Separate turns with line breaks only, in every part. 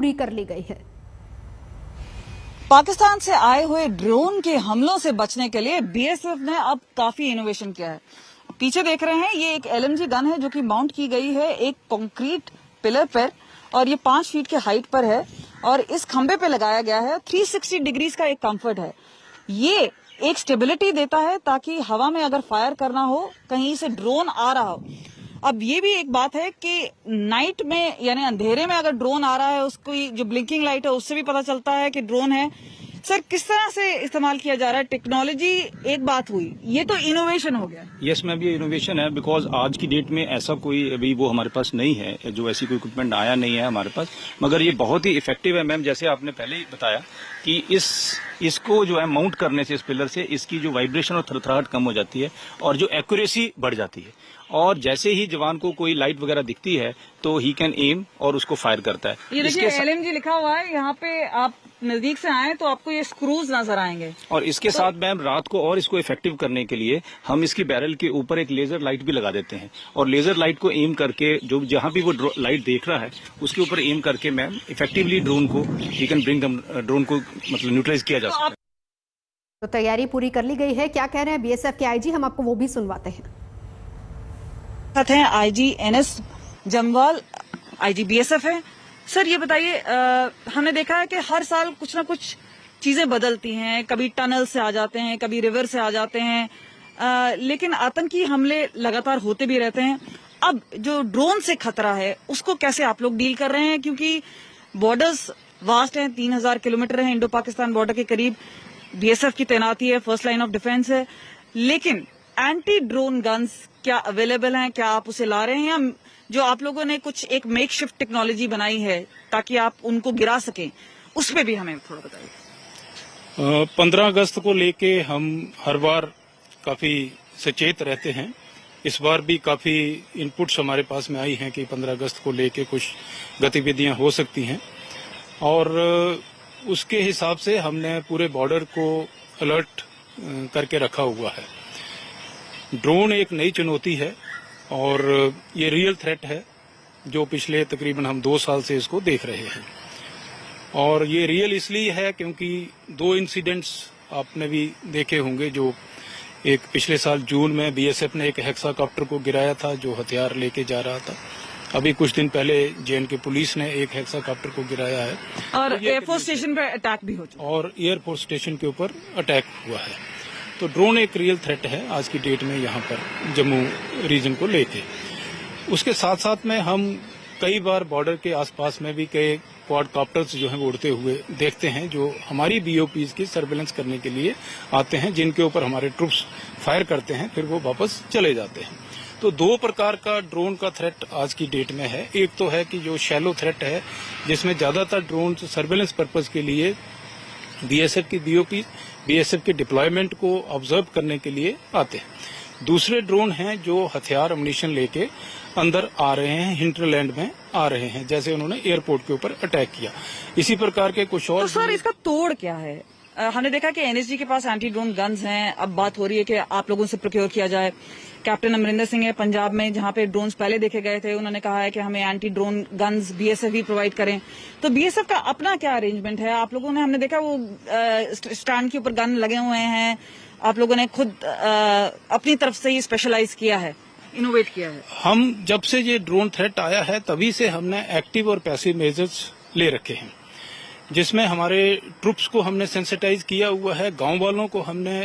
पूरी कर ली गई है।
पाकिस्तान से आए हुए ड्रोन के हमलों से बचने के लिए बीएसएफ ने अब काफी इनोवेशन किया है। पीछे देख रहे हैं, ये एक एलएमजी गन है जो कि माउंट की गई है एक कंक्रीट पिलर पर, और ये 5 फीट के हाइट पर है और इस खंबे पे लगाया गया है। 360 डिग्रीज का एक कंफर्ट है। ये एक स्टेबिलिटी देता है ताकि हवा में अगर फायर करना हो, कहीं से ड्रोन आ रहा हो। अब ये भी एक बात है कि नाइट में यानी अंधेरे में अगर ड्रोन आ रहा है, उसकी जो ब्लिंकिंग लाइट है उससे भी पता चलता है कि ड्रोन है। सर, किस तरह से इस्तेमाल किया जा रहा है टेक्नोलॉजी? एक बात हुई, ये तो इनोवेशन हो गया।
यस मैम, ये इनोवेशन है बिकॉज आज की डेट में ऐसा कोई अभी वो हमारे पास नहीं है, जो ऐसी कोई इक्विपमेंट आया नहीं है हमारे पास, मगर ये बहुत ही इफेक्टिव है मैम। जैसे आपने पहले ही बताया कि इसको जो है माउंट करने से इस पिलर से इसकी जो वाइब्रेशन और थरथराहट कम हो जाती है और जो एक्यूरेसी बढ़ जाती है, और जैसे ही जवान को कोई लाइट वगैरह दिखती है तो ही कैन एम और उसको फायर करता है।
ये देखिए एलएमजी लिखा हुआ है यहाँ पे, आप नजदीक से आए तो आपको ये स्क्रूज नजर आएंगे।
और इसके साथ मैम रात को और इसको इफेक्टिव करने के लिए हम इसकी बैरल के ऊपर एक लेजर लाइट भी लगा देते हैं, और लेजर लाइट को एम करके जो जहां भी वो लाइट देख रहा है उसके ऊपर एम करके मैम इफेक्टिवली ड्रोन को यू कैन ब्रिंग ड्रोन को मतलब न्यूट्रलाइज किया जा सकता है।
तो तैयारी पूरी कर ली गई है। क्या कह रहे हैं बीएसएफ के आईजी, हम आपको वो भी सुनवाते हैं।
साथ हैं IG NS Jamwal, IG BSF है। सर, ये बताइए, हमने देखा है कि हर साल कुछ ना कुछ चीजें बदलती हैं, कभी टनल से आ जाते हैं, कभी रिवर से आ जाते हैं, लेकिन आतंकी हमले लगातार होते भी रहते हैं। अब जो ड्रोन से खतरा है उसको कैसे आप लोग डील कर रहे हैं? क्योंकि बॉर्डर्स वास्ट हैं, 3000 किलोमीटर है इंडो पाकिस्तान बॉर्डर के करीब। बीएसएफ की तैनाती है, फर्स्ट लाइन ऑफ डिफेंस है, लेकिन एंटी ड्रोन गन्स क्या अवेलेबल हैं? क्या आप उसे ला रहे हैं, या जो आप लोगों ने कुछ एक मेकशिफ्ट टेक्नोलॉजी बनाई है ताकि आप उनको गिरा सकें, उस पर भी हमें थोड़ा बताइए।
15 अगस्त को लेके हम हर बार काफी सचेत रहते हैं। इस बार भी काफी इनपुट्स हमारे पास में आई हैं कि 15 अगस्त को लेके कुछ गतिविधियां हो सकती हैं, और उसके हिसाब से हमने पूरे बॉर्डर को अलर्ट करके रखा हुआ है। ड्रोन एक नई चुनौती है और ये रियल थ्रेट है जो पिछले तकरीबन हम 2 साल से इसको देख रहे हैं, और ये रियल इसलिए है क्योंकि 2 इंसिडेंट्स आपने भी देखे होंगे। जो एक पिछले साल जून में बीएसएफ ने एक हेक्साकॉप्टर को गिराया था जो हथियार लेके जा रहा था। अभी कुछ दिन पहले जेएनके पुलिस ने एक हेक्साकॉप्टर को गिराया है,
और एयरफोर्स स्टेशन पर अटैक भी हो चुका,
और एयरफोर्स स्टेशन के ऊपर अटैक हुआ है। तो ड्रोन एक रियल थ्रेट है आज की डेट में यहाँ पर जम्मू रीजन को लेके। उसके साथ साथ में हम कई बार बॉर्डर के आसपास में भी कई क्वाडकॉप्टर्स जो हैं वो उड़ते हुए देखते हैं, जो हमारी बीओपीज की सर्वेलेंस करने के लिए आते हैं, जिनके ऊपर हमारे ट्रुप्स फायर करते हैं, फिर वो वापस चले जाते हैं। तो 2 प्रकार का ड्रोन का थ्रेट आज की डेट में है। एक तो है कि जो शैलो थ्रेट है, जिसमें ज्यादातर ड्रोन सर्वेलेंस पर्पज के लिए बीएसएफ की बीओपी बीएसएफ के डिप्लॉयमेंट को ऑब्जर्व करने के लिए आते हैं। दूसरे ड्रोन हैं जो हथियार अम्युनिशन लेके अंदर आ रहे हैं, हिंटरलैंड में आ रहे हैं, जैसे उन्होंने एयरपोर्ट के ऊपर अटैक किया। इसी प्रकार के कुछ और।
तो सर, इसका तोड़ क्या है? हमने देखा कि एनएसजी के पास एंटी ड्रोन गन्स हैं। अब बात हो रही है कि आप लोगों से प्रोक्योर किया जाए। कैप्टन अमरिंदर सिंह है पंजाब में, जहां पे ड्रोन्स पहले देखे गए थे, उन्होंने कहा है कि हमें एंटी ड्रोन गन्स बीएसएफ ही प्रोवाइड करें। तो बीएसएफ का अपना क्या अरेंजमेंट है? आप लोगों ने, हमने देखा वो स्टैंड के ऊपर गन लगे हुए हैं, आप लोगों ने खुद अपनी तरफ से ही स्पेशलाइज किया है, इनोवेट किया है।
हम जब से ये ड्रोन थ्रेट आया है तभी से हमने एक्टिव और पैसिव मेजर्स ले रखे हैं, जिसमें हमारे ट्रुप्स को हमने सेंसिटाइज किया हुआ है। गांव वालों को हमने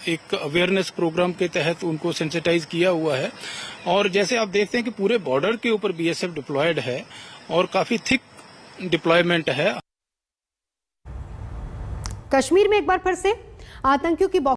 एक अवेयरनेस प्रोग्राम के तहत उनको सेंसिटाइज किया हुआ है, और जैसे आप देखते हैं कि पूरे बॉर्डर के ऊपर बीएसएफ डिप्लॉयड है और काफी थिक डिप्लॉयमेंट है।
कश्मीर में एक बार फिर से आतंकियों की